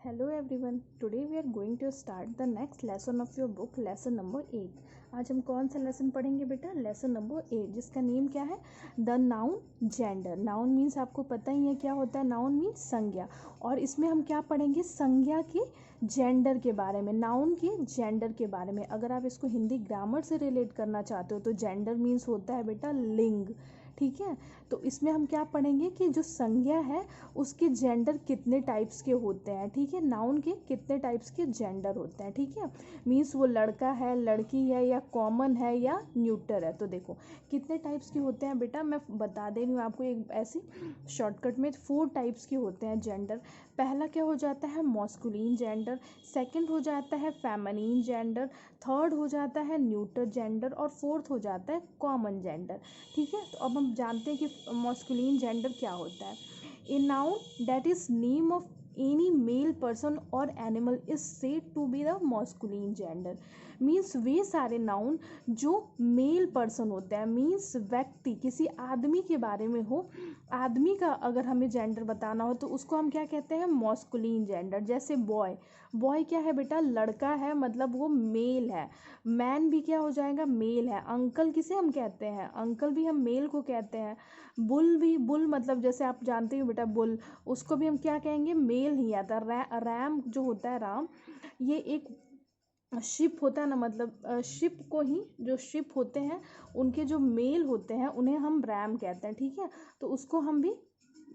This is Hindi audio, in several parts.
Hello everyone. Today we are going to start the next lesson of your book, lesson number 8. आज हम कौन सा लेसन पढ़ेंगे बेटा? लेसन नंबर 8, जिसका नेम क्या है? The noun gender. Noun means आपको पता ही है क्या होता है. नाउन मीन्स संज्ञा, और इसमें हम क्या पढ़ेंगे? संज्ञा के जेंडर के बारे में, नाउन के जेंडर के बारे में. अगर आप इसको हिंदी ग्रामर से रिलेट करना चाहते हो तो जेंडर मीन्स होता है बेटा लिंग. ठीक है, तो इसमें हम क्या पढ़ेंगे कि जो संज्ञा है उसके जेंडर कितने टाइप्स के होते हैं. ठीक है, नाउन के कितने टाइप्स के जेंडर होते हैं. ठीक है, मीन्स वो लड़का है, लड़की है, या कॉमन है, या न्यूटर है. तो देखो कितने टाइप्स के होते हैं बेटा, मैं बता दे रही हूँ आपको एक ऐसी शॉर्टकट में. 4 टाइप्स के होते हैं जेंडर. पहला क्या हो जाता है? मॉस्कुलिन जेंडर. सेकंड हो जाता है फेमिनिन जेंडर. थर्ड हो जाता है न्यूटर जेंडर. और फोर्थ हो जाता है कॉमन जेंडर. ठीक है, तो अब हम जानते हैं कि मॉस्कुलिन जेंडर क्या होता है. A noun that is name of any male person or animal is said to be the masculine gender. Means वे सारे नाउन जो मेल पर्सन होते हैं, मीन्स व्यक्ति, किसी आदमी के बारे में हो, आदमी का अगर हमें जेंडर बताना हो तो उसको हम क्या कहते हैं? मॉस्कुलिन जेंडर. जैसे बॉय, बॉय क्या है बेटा? लड़का है, मतलब वो मेल है. मैन भी क्या हो जाएगा? मेल है. अंकल किसे हम कहते हैं? अंकल भी हम मेल को कहते हैं. बुल भी, बुल मतलब जैसे आप जानते हो बेटा बुल, उसको भी हम क्या कहेंगे? मेल ही आता. रैम जो होता है, राम, ये एक शिप होता है ना, मतलब शिप को ही, जो शिप होते हैं उनके जो मेल होते हैं उन्हें हम रैम कहते हैं. ठीक है, तो उसको हम भी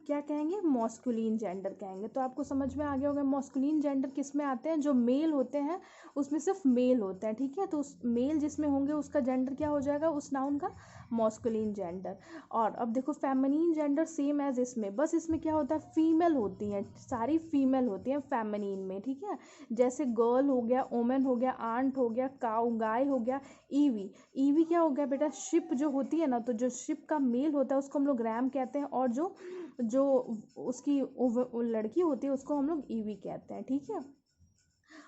क्या कहेंगे? मॉस्कुलिन जेंडर कहेंगे. तो आपको समझ में आ गया होगा मॉस्कुलिन जेंडर किस में आते हैं. जो मेल होते हैं उसमें सिर्फ मेल होते हैं. ठीक है, तो उस मेल जिसमें होंगे उसका जेंडर क्या हो जाएगा? उस नाउन का मॉस्कुलिन जेंडर. और अब देखो फेमिनिन जेंडर सेम एज इसमें, बस इसमें क्या होता है? फीमेल होती हैं, सारी फीमेल होती हैं फेमिनिन में. ठीक है, जैसे गर्ल हो गया, वोमेन हो गया, आंट हो गया, काऊ गाय हो गया, ईवी. ईवी क्या हो गया बेटा? शिप जो होती है ना, तो जो शिप का मेल होता है उसको हम लोग रैम कहते हैं, और जो जो उसकी लड़की होती है उसको हम लोग ईवी कहते हैं. ठीक है,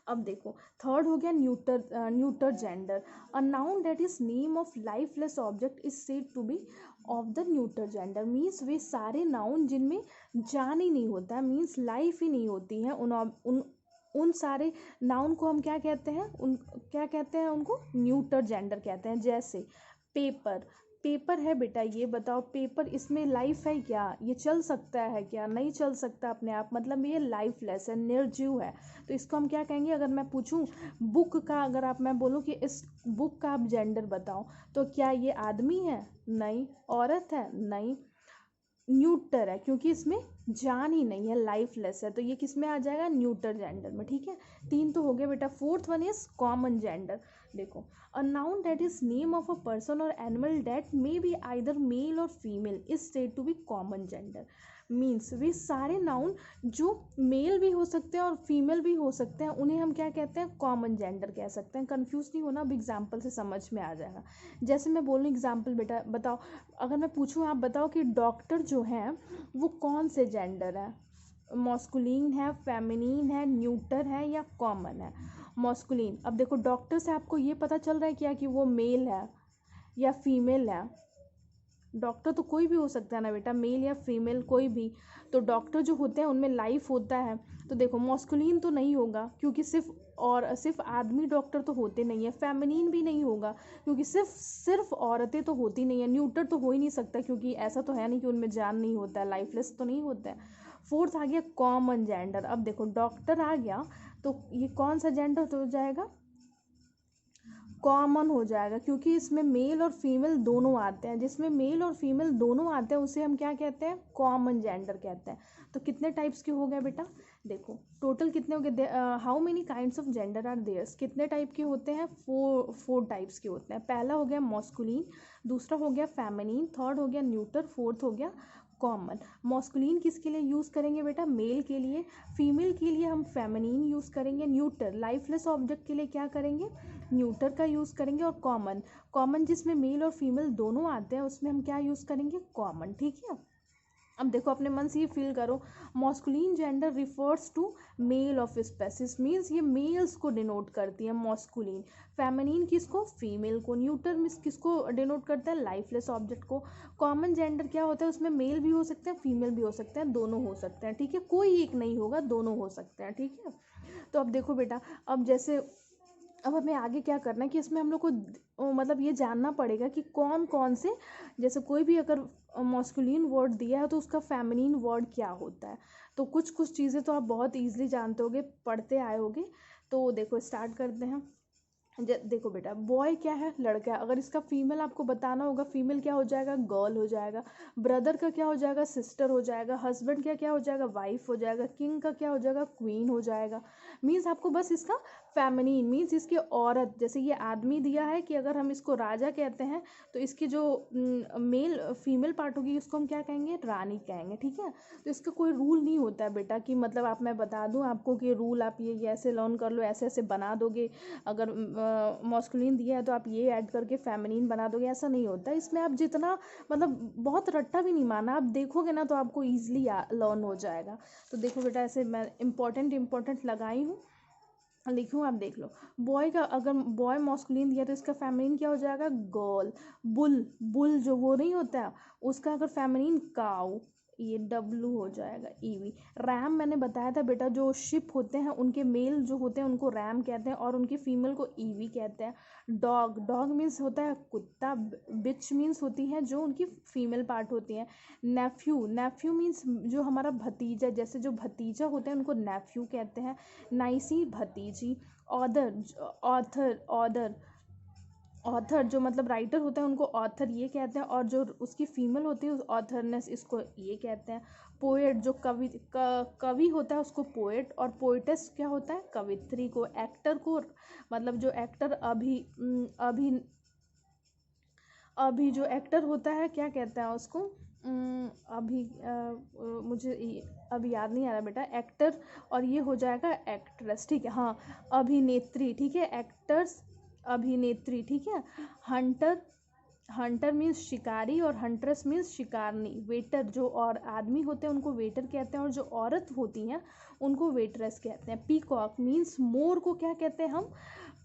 अब देखो थर्ड हो गया neuter. Neuter gender. A noun that is name of lifeless object is said to be of the neuter gender. Means वे सारे नाउन जिनमें जान ही नहीं होता है, मीन्स लाइफ ही नहीं होती है, उन सारे नाउन को हम क्या कहते हैं? क्या कहते हैं उनको? न्यूटर जेंडर कहते हैं. जैसे पेपर, पेपर है बेटा, ये बताओ पेपर, इसमें लाइफ है क्या? ये चल सकता है क्या? नहीं चल सकता अपने आप, मतलब ये लाइफलेस है, निर्जीव है. तो इसको हम क्या कहेंगे? अगर मैं पूछूं बुक का, अगर आप, मैं बोलूं कि इस बुक का आप जेंडर बताओ, तो क्या ये आदमी है? नहीं. औरत है? नहीं. न्यूटर है, क्योंकि इसमें जान ही नहीं है, लाइफलेस है, तो ये किस में आ जाएगा? न्यूटर जेंडर में. ठीक है, 3 तो हो गए बेटा. Fourth one is common gender. देखो a noun that is name of a person और animal that may be either male और female is said to be common gender. Means वे सारे नाउन जो मेल भी हो सकते हैं और फीमेल भी हो सकते हैं उन्हें हम क्या कहते हैं? कॉमन जेंडर कह सकते हैं. कंफ्यूज नहीं होना, अब एग्जाम्पल से समझ में आ जाएगा. जैसे मैं बोलूँ एग्जाम्पल बेटा बताओ, अगर मैं पूछूँ आप बताओ कि डॉक्टर जो है वो कौन से जेंडर है? मॉस्कुलिन है, फेमिनिन है, न्यूटर है, या कॉमन है? मॉस्कुलिन. अब देखो डॉक्टर से आपको ये पता चल रहा है क्या कि वो मेल है या फीमेल है? डॉक्टर तो कोई भी हो सकता है ना बेटा, मेल या फीमेल कोई भी. तो डॉक्टर जो होते हैं उनमें लाइफ होता है, तो देखो मॉस्कुलिन तो नहीं होगा क्योंकि सिर्फ आदमी डॉक्टर तो होते नहीं है. फेमिनिन भी नहीं होगा क्योंकि सिर्फ औरतें तो होती नहीं है. न्यूटर तो हो ही नहीं सकता क्योंकि ऐसा तो है नहीं कि उनमें जान नहीं होता है, लाइफलेस तो नहीं होता है. फोर्थ आ गया कॉमन जेंडर. अब देखो डॉक्टर आ गया तो ये कौन सा जेंडर हो जाएगा? कॉमन हो जाएगा, क्योंकि इसमें मेल और फीमेल दोनों आते हैं. जिसमें मेल और फीमेल दोनों आते हैं उसे हम क्या कहते हैं? कॉमन जेंडर कहते हैं. तो कितने टाइप्स के हो गए बेटा? देखो टोटल कितने हो गए? How many kinds of gender are there's. कितने टाइप के होते हैं? 4 टाइप्स के होते हैं. पहला हो गया मॉस्कुलिन, दूसरा हो गया फेमिनिन, थर्ड हो गया न्यूटर, फोर्थ हो गया कॉमन. मॉस्कुलिन किसके लिए यूज़ करेंगे बेटा? मेल के लिए. फीमेल के लिए हम फेमिनिन यूज़ करेंगे. न्यूटर लाइफलेस ऑब्जेक्ट के लिए क्या करेंगे? न्यूटर का यूज़ करेंगे. और कॉमन, कॉमन जिसमें मेल और फीमेल दोनों आते हैं उसमें हम क्या यूज़ करेंगे? कॉमन. ठीक है, अब देखो अपने मन से ये फील करो, masculine gender refers to male of species, means ये मेल्स को डिनोट करती है मॉस्कुलिन। फेमिनिन किसको, फीमेल को। न्यूटर मीन्स किसको डिनोट करता है, लाइफलेस ऑब्जेक्ट को। कॉमन जेंडर क्या होता है, उसमें मेल भी हो सकते हैं, फीमेल भी हो सकते हैं, दोनों हो सकते हैं, ठीक है, कोई एक नहीं होगा, दोनों हो सकते हैं, ठीक है। तो अब देखो बेटा, अब जैसे अब हमें आगे क्या करना है कि इसमें हम लोग को मतलब ये जानना पड़ेगा कि कौन कौन से, जैसे कोई भी अगर मॉस्कुलिन वर्ड दिया है तो उसका फेमिनिन वर्ड क्या होता है। तो कुछ कुछ चीज़ें तो आप बहुत ईजिली जानते होगे, पढ़ते आए होगे। तो देखो स्टार्ट करते हैं। देखो बेटा, बॉय क्या है, लड़का है। अगर इसका फीमेल आपको बताना होगा, फीमेल क्या हो जाएगा, गर्ल हो जाएगा। ब्रदर का क्या हो जाएगा, सिस्टर हो जाएगा। हस्बैंड का क्या हो जाएगा, वाइफ हो जाएगा। किंग का क्या हो जाएगा, क्वीन हो जाएगा। मीन्स आपको बस इसका फेमिनिन मीन्स इसके औरत, जैसे ये आदमी दिया है कि अगर हम इसको राजा कहते हैं तो इसकी जो मेल फीमेल पार्ट होगी उसको हम क्या कहेंगे, रानी कहेंगे, ठीक है। तो इसका कोई रूल नहीं होता है बेटा कि मतलब आप, मैं बता दूं आपको कि रूल आप ये ऐसे लर्न कर लो, ऐसे ऐसे बना दोगे। अगर मॉस्कुलिन दिया है तो आप ये ऐड करके फेमिनिन बना दोगे, ऐसा नहीं होता। इसमें आप जितना मतलब बहुत रट्टा भी नहीं माना, आप देखोगे ना तो आपको ईजिली लर्न हो जाएगा। तो देखो बेटा, ऐसे मैं इंपॉर्टेंट लगाई हूँ, लिखूँ, आप देख लो। बॉय का अगर बॉय मॉस्कुलिन दिया तो इसका फेमिनिन क्या हो जाएगा, गर्ल। बुल जो वो नहीं होता है, उसका अगर फेमिनिन काउ, ये डब्लू हो जाएगा, ईवी। रैम मैंने बताया था बेटा, जो शिप होते हैं उनके मेल जो होते हैं उनको रैम कहते हैं और उनकी फीमेल को ईवी कहते हैं। डॉग मीन्स होता है कुत्ता। बिच मीन्स होती है जो उनकी फीमेल पार्ट होती है। नेफ्यू मीन्स जो हमारा भतीजा, जैसे जो भतीजा होते हैं उनको नेफ्यू कहते हैं। नाइसी, भतीजी। ऑथर ऑथर जो मतलब राइटर होता है उनको ऑथर ये कहते हैं, और जो उसकी फीमेल होती है ऑथरनेस, इसको ये कहते हैं। पोएट जो कवि होता है उसको पोएट, और पोएटेस क्या होता है, कवित्री को। एक्टर को मतलब जो एक्टर अभी अभी जो एक्टर होता है क्या कहते हैं उसको, अभी मुझे अभी याद नहीं आ रहा बेटा, एक्टर। और ये हो जाएगा एक्ट्रेस, ठीक है, हाँ, अभिनेत्री, ठीक है, एक्टर्स, अभिनेत्री, ठीक है। हंटर हंटर मीन्स शिकारी और हंट्रेस मीन्स शिकारनी। वेटर जो और आदमी होते हैं उनको वेटर कहते हैं, और जो औरत होती हैं उनको वेटरेस कहते हैं। पीकॉक मीन्स मोर को क्या कहते हैं हम,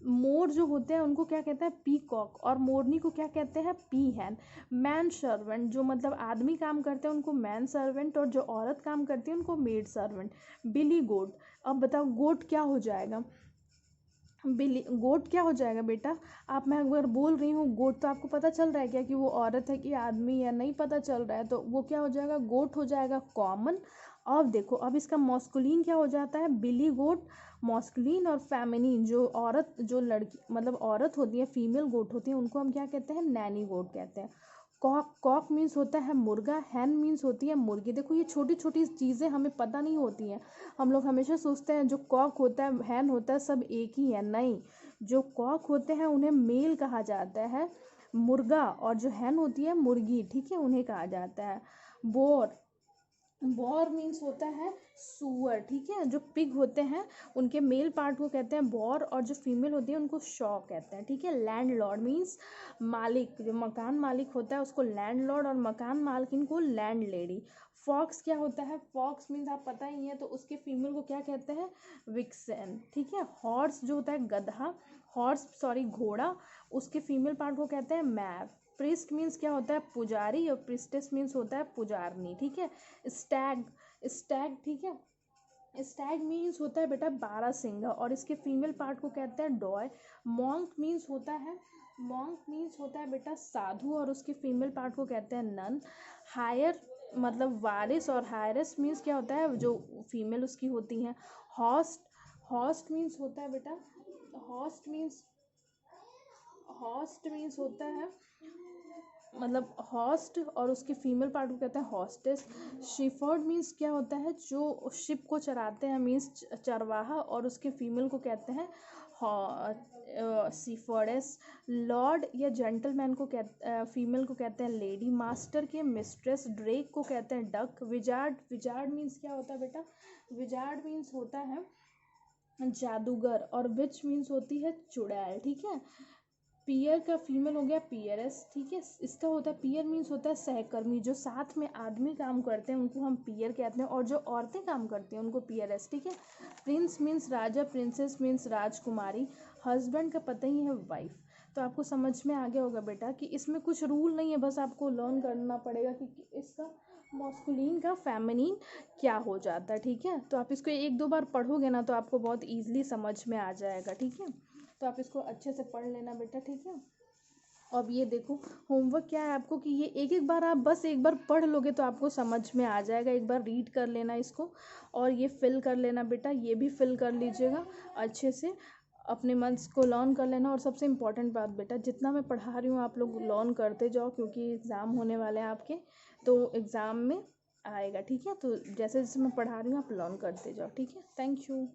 मोर जो होते हैं उनको क्या कहते हैं, पीकॉक, और मोरनी को क्या कहते हैं, पीहैन। मैन सर्वेंट जो मतलब आदमी काम करते हैं उनको मैन सर्वेंट, और जो औरत काम करती है उनको मेड सर्वेंट। बिली गोट, अब बताओ गोट क्या हो जाएगा, गोट क्या हो जाएगा बेटा। आप, मैं अगर बोल रही हूँ गोट तो आपको पता चल रहा है क्या कि वो औरत है कि आदमी है, नहीं पता चल रहा है, तो वो क्या हो जाएगा, गोट हो जाएगा, कॉमन। अब देखो, अब इसका मॉस्कुलिन क्या हो जाता है, बिली गोट। मॉस्कुलिन और फेमिनिन जो औरत, जो लड़की मतलब औरत होती है, फीमेल गोट होती है, उनको हम क्या कहते हैं, नैनी गोट कहते हैं। कॉक मीन्स होता है मुर्गा। हैन मीन्स होती है मुर्गी। देखो ये छोटी छोटी चीज़ें हमें पता नहीं होती हैं, हम लोग हमेशा सोचते हैं जो कॉक होता है, हैन होता है, सब एक ही है, नहीं। जो कॉक होते हैं उन्हें मेल कहा जाता है, मुर्गा, और जो हैन होती है मुर्गी, ठीक है, उन्हें कहा जाता है बोर। बॉर मीन्स होता है सुअर, ठीक है। जो पिग होते हैं उनके मेल पार्ट को कहते हैं बॉर, और जो फीमेल होती है उनको शॉ कहते हैं, ठीक है। लैंडलॉर्ड मीन्स मालिक, जो मकान मालिक होता है उसको लैंडलॉर्ड, और मकान मालकिन को लैंड लेडी। फॉक्स क्या होता है, फॉक्स मीन्स आप पता ही है, तो उसके फीमेल को क्या कहते हैं, विक्सेन, ठीक है। हॉर्स जो होता है गधा, घोड़ा, उसके फीमेल पार्ट को कहते हैं मैर। प्रिस्ट मीन्स क्या होता है, पुजारी, और प्रिस्टेस मीन्स होता है पुजारनी, ठीक है। स्टैग स्टैग ठीक है, स्टैग मीन्स होता है बेटा बारहसिंगा, और इसके फीमेल पार्ट को कहते हैं डॉय। मॉन्क मीन्स होता है बेटा साधु, और उसके फीमेल पार्ट को कहते हैं नन। हायर मतलब वारिस, और हायरस मीन्स क्या होता है, जो फीमेल उसकी होती हैं। हॉस्ट मीन्स होता है बेटा, हॉस्ट मीन्स होता है मतलब हॉस्ट, और उसके फीमेल पार्ट को कहते हैं हॉस्टेस। शिफर्ड मीन्स क्या होता है, जो शिप को चराते हैं, मीन्स चरवाहा, और उसके फीमेल को कहते हैं सीफर्डेस। लॉर्ड या जेंटलमैन को फीमेल को कहते हैं लेडी। मास्टर के मिस्ट्रेस। ड्रेक को कहते हैं डक। विजार्ड मीन्स क्या होता है बेटा, विजार्ड मीन्स होता है जादूगर, और विच मीन्स होती है चुड़ैल, ठीक है। पीयर का फीमेल हो गया पीयरस, ठीक है। इसका होता है पीयर मीन्स होता है सहकर्मी, जो साथ में आदमी काम करते हैं उनको हम पीयर कहते हैं, और जो औरतें काम करती हैं उनको पीयरस, ठीक है। प्रिंस मीन्स राजा, प्रिंसेस मीन्स राजकुमारी, हस्बैंड का पता ही है वाइफ। तो आपको समझ में आ गया होगा बेटा कि इसमें कुछ रूल नहीं है, बस आपको लर्न करना पड़ेगा कि इसका मॉस्कुलिन का फेमिनिन क्या हो जाता है, ठीक है। तो आप इसको एक दो बार पढ़ोगे ना तो आपको बहुत ईजिली समझ में आ जाएगा, ठीक है। तो आप इसको अच्छे से पढ़ लेना बेटा, ठीक है। अब ये देखो होमवर्क क्या है आपको कि ये एक एक बार आप बस एक बार पढ़ लोगे तो आपको समझ में आ जाएगा। एक बार रीड कर लेना इसको और ये फिल कर लेना बेटा, ये भी फिल कर लीजिएगा अच्छे से, अपने मंथ्स को लर्न कर लेना। और सबसे इम्पॉर्टेंट बात बेटा, जितना मैं पढ़ा रही हूँ आप लोग लर्न करते जाओ, क्योंकि एग्ज़ाम होने वाले हैं आपके, तो एग्ज़ाम में आएगा, ठीक है। तो जैसे जैसे मैं पढ़ा रही हूँ आप लर्न करते जाओ, ठीक है। Thank you.